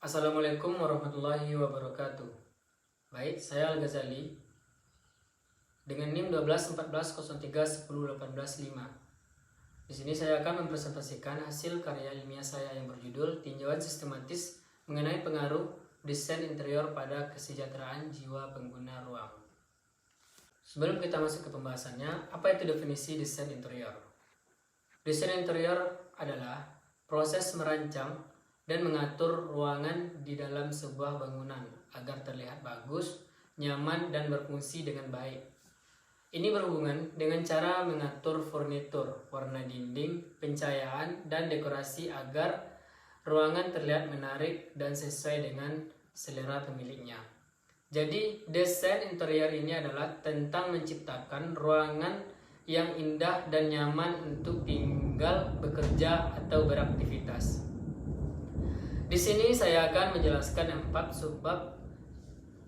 Assalamualaikum warahmatullahi wabarakatuh. Baik, saya Al-Ghazali dengan NIM 121403101815. Di sini saya akan mempresentasikan hasil karya ilmiah saya yang berjudul Tinjauan Sistematis mengenai pengaruh desain interior pada kesejahteraan jiwa pengguna ruang. Sebelum kita masuk ke pembahasannya, apa itu definisi desain interior? Desain interior adalah proses merancang dan mengatur ruangan di dalam sebuah bangunan agar terlihat bagus, nyaman, dan berfungsi dengan baik. Ini berhubungan dengan cara mengatur furnitur, warna dinding, pencahayaan, dan dekorasi agar ruangan terlihat menarik dan sesuai dengan selera pemiliknya. Jadi, desain interior ini adalah tentang menciptakan ruangan yang indah dan nyaman untuk tinggal, bekerja, atau beraktivitas. Di sini saya akan menjelaskan 4 subbab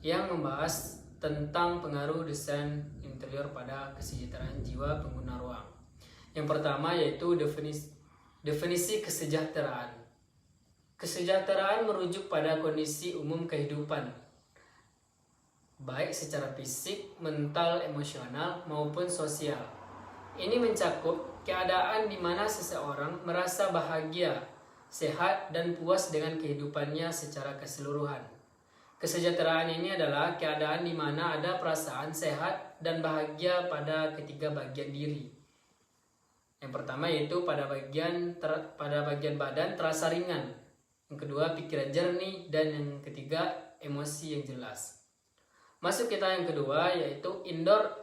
yang membahas tentang pengaruh desain interior pada kesejahteraan jiwa pengguna ruang. Yang pertama yaitu definisi kesejahteraan. Kesejahteraan merujuk pada kondisi umum kehidupan, baik secara fisik, mental, emosional, maupun sosial. Ini mencakup keadaan di mana seseorang merasa bahagia, sehat, dan puas dengan kehidupannya secara keseluruhan. Kesejahteraan ini adalah keadaan di mana ada perasaan sehat dan bahagia pada ketiga bagian diri. Yang pertama yaitu pada bagian badan terasa ringan. Yang kedua pikiran jernih, dan yang ketiga emosi yang jelas. Masuk kita yang kedua yaitu Indoor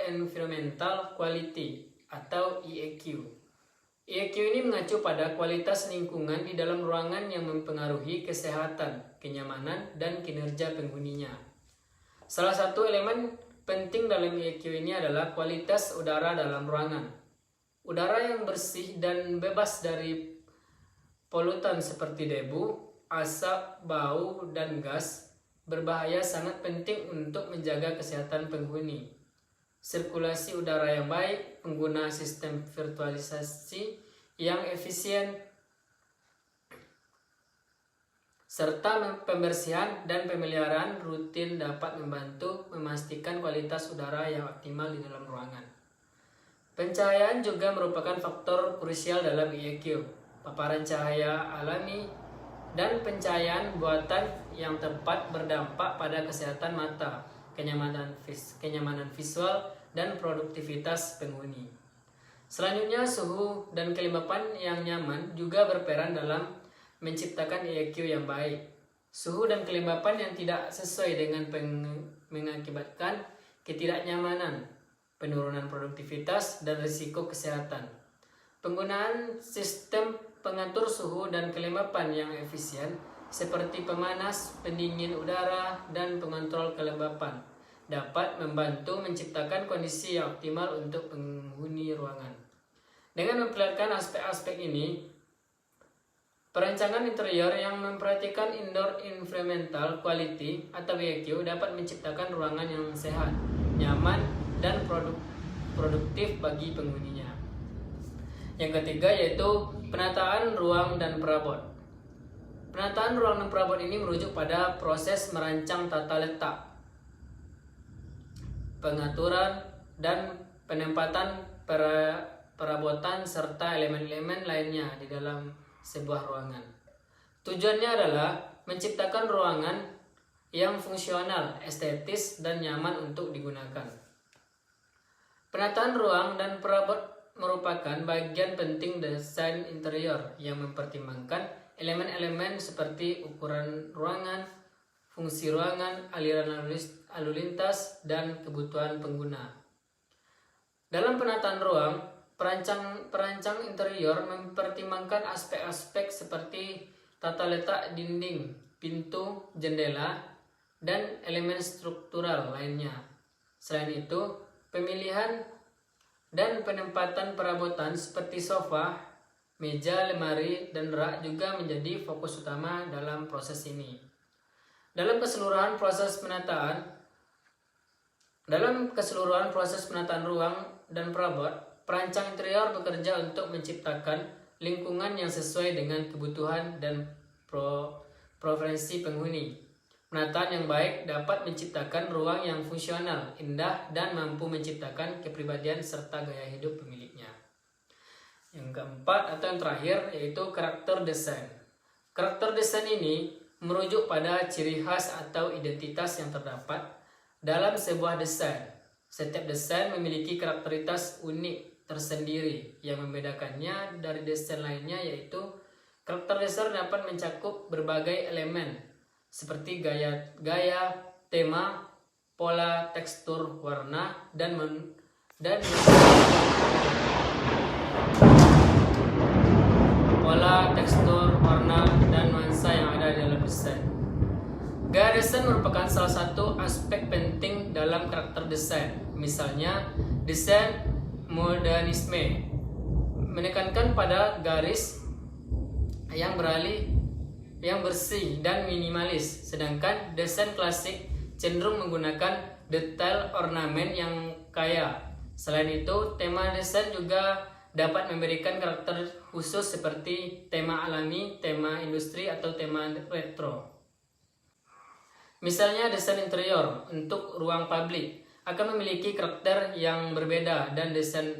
Environmental Quality atau IEQ. IEQ ini mengacu pada kualitas lingkungan di dalam ruangan yang mempengaruhi kesehatan, kenyamanan, dan kinerja penghuninya. Salah satu elemen penting dalam IEQ ini adalah kualitas udara dalam ruangan. Udara yang bersih dan bebas dari polutan seperti debu, asap, bau, dan gas berbahaya sangat penting untuk menjaga kesehatan penghuni. Sirkulasi udara yang baik, pengguna sistem virtualisasi yang efisien, serta pembersihan dan pemeliharaan rutin dapat membantu memastikan kualitas udara yang optimal di dalam ruangan. Pencahayaan juga merupakan faktor krusial dalam IEQ. Paparan cahaya alami dan pencahayaan buatan yang tepat berdampak pada kesehatan mata, kenyamanan visual, dan produktivitas penghuni. Selanjutnya, suhu dan kelembapan yang nyaman juga berperan dalam menciptakan IEQ yang baik. Suhu dan kelembapan yang tidak sesuai dengan mengakibatkan ketidaknyamanan, penurunan produktivitas, dan risiko kesehatan. Penggunaan sistem pengatur suhu dan kelembapan yang efisien seperti pemanas, pendingin udara, dan pengontrol kelembapan dapat membantu menciptakan kondisi yang optimal untuk penghuni ruangan. Dengan memperlihatkan aspek-aspek ini, perancangan interior yang memperhatikan Indoor Environmental Quality atau IEQ dapat menciptakan ruangan yang sehat, nyaman, dan produktif bagi penghuninya. Yang ketiga yaitu penataan ruang dan perabot. Penataan ruang dan perabot ini merujuk pada proses merancang tata letak, pengaturan, dan penempatan perabotan serta elemen-elemen lainnya di dalam sebuah ruangan. Tujuannya adalah menciptakan ruangan yang fungsional, estetis, dan nyaman untuk digunakan. Penataan ruang dan perabot merupakan bagian penting desain interior yang mempertimbangkan elemen-elemen seperti ukuran ruangan, fungsi ruangan, aliran lalu lintas, dan kebutuhan pengguna. Dalam penataan ruang, perancang interior mempertimbangkan aspek-aspek seperti tata letak dinding, pintu, jendela, dan elemen struktural lainnya. Selain itu, pemilihan dan penempatan perabotan seperti sofa, meja, lemari, dan rak juga menjadi fokus utama dalam proses ini. Dalam keseluruhan proses penataan ruang dan perabot, perancang interior bekerja untuk menciptakan lingkungan yang sesuai dengan kebutuhan dan preferensi penghuni. Penataan yang baik dapat menciptakan ruang yang fungsional, indah, dan mampu menciptakan kepribadian serta gaya hidup pemiliknya. Yang keempat atau yang terakhir yaitu karakter desain. Karakter desain ini merujuk pada ciri khas atau identitas yang terdapat dalam sebuah desain. Setiap desain memiliki karakteristikas unik tersendiri yang membedakannya dari desain lainnya, yaitu karakter desain dapat mencakup berbagai elemen seperti gaya, tema, pola, tekstur, warna, dan pola, tekstur, warna, dan nuansa yang ada di dalam desain. Gaya desain merupakan salah satu aspek penting dalam karakter desain. Misalnya, desain modernisme menekankan pada garis yang bersih dan minimalis, sedangkan desain klasik cenderung menggunakan detail ornamen yang kaya. Selain itu, tema desain juga dapat memberikan karakter khusus seperti tema alami, tema industri, atau tema retro. Misalnya, desain interior untuk ruang publik akan memiliki karakter yang berbeda dan desain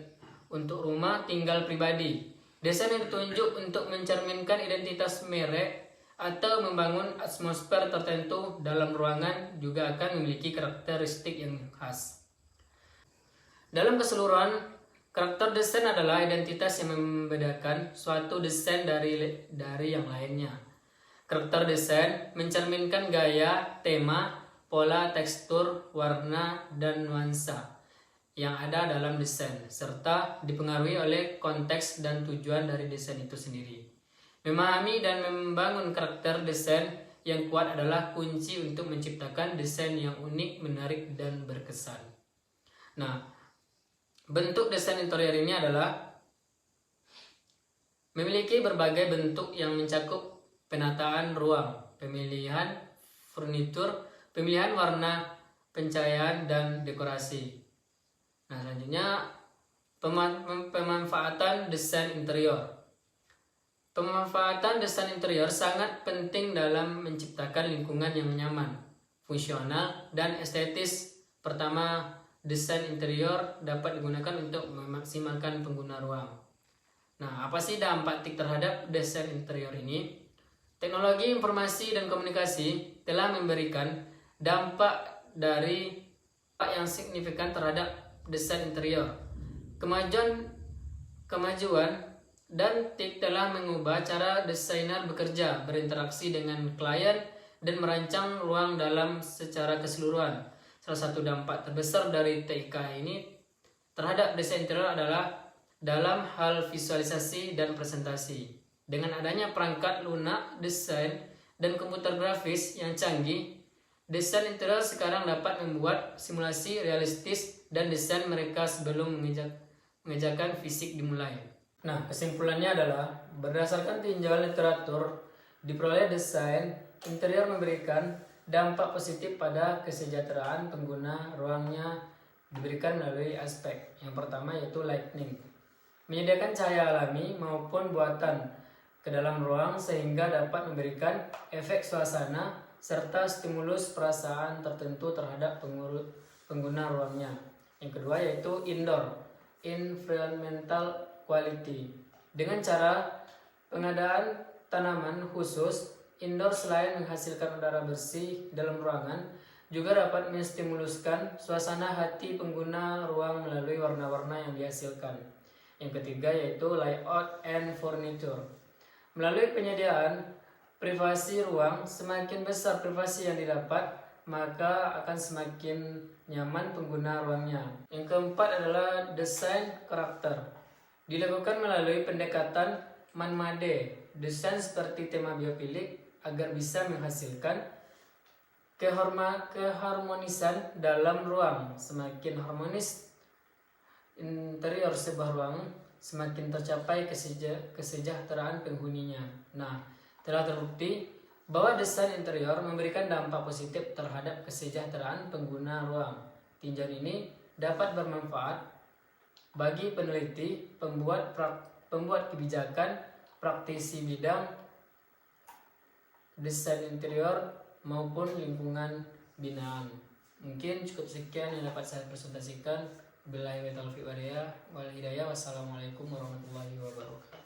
untuk rumah tinggal pribadi. Desain yang ditunjuk untuk mencerminkan identitas merek atau membangun atmosfer tertentu dalam ruangan juga akan memiliki karakteristik yang khas. Dalam keseluruhan, karakter desain adalah identitas yang membedakan suatu desain dari yang lainnya. Karakter desain mencerminkan gaya, tema, pola, tekstur, warna, dan nuansa yang ada dalam desain, serta dipengaruhi oleh konteks dan tujuan dari desain itu sendiri. Memahami dan membangun karakter desain yang kuat adalah kunci untuk menciptakan desain yang unik, menarik, dan berkesan. Nah, bentuk desain interior ini adalah memiliki berbagai bentuk yang mencakup penataan ruang, pemilihan furnitur, pemilihan warna, pencahayaan, dan dekorasi. Nah, selanjutnya pemanfaatan desain interior. Pemanfaatan desain interior sangat penting dalam menciptakan lingkungan yang nyaman, fungsional, dan estetis. Pertama, desain interior dapat digunakan untuk memaksimalkan pengguna ruang. Nah, apa sih dampak terhadap desain interior ini? Teknologi informasi dan komunikasi telah memberikan dampak yang signifikan terhadap desain interior. Kemajuan dan TIK telah mengubah cara desainer bekerja, berinteraksi dengan klien, dan merancang ruang dalam secara keseluruhan. Salah satu dampak terbesar dari TIK ini terhadap desain interior adalah dalam hal visualisasi dan presentasi. Dengan adanya perangkat lunak, desain, dan komputer grafis yang canggih, desain interior sekarang dapat membuat simulasi realistis dan desain mereka sebelum mengerjakan fisik dimulai. Nah, kesimpulannya adalah berdasarkan tinjauan literatur, diperoleh desain interior memberikan dampak positif pada kesejahteraan pengguna ruangnya diberikan melalui aspek. Yang pertama yaitu lighting, menyediakan cahaya alami maupun buatan ke dalam ruang sehingga dapat memberikan efek suasana serta stimulus perasaan tertentu terhadap pengguna ruangnya. Yang kedua yaitu indoor, environmental quality. Dengan cara pengadaan tanaman khusus indoor, selain menghasilkan udara bersih dalam ruangan, juga dapat menstimuluskan suasana hati pengguna ruang melalui warna-warna yang dihasilkan. Yang ketiga yaitu layout and furniture. Melalui penyediaan privasi ruang, semakin besar privasi yang didapat, maka akan semakin nyaman pengguna ruangnya. Yang keempat adalah desain karakter. Dilakukan melalui pendekatan man-made, desain seperti tema biofilik agar bisa menghasilkan keharmonisan dalam ruang. Semakin harmonis interior sebuah ruang, semakin tercapai kesejahteraan penghuninya. Nah, telah terbukti bahwa desain interior memberikan dampak positif terhadap kesejahteraan pengguna ruang. Tinjauan ini dapat bermanfaat bagi peneliti, pembuat kebijakan, praktisi bidang desain interior maupun lingkungan binaan. Mungkin cukup sekian yang dapat saya presentasikan. Wassalamualaikum warahmatullahi wabarakatuh.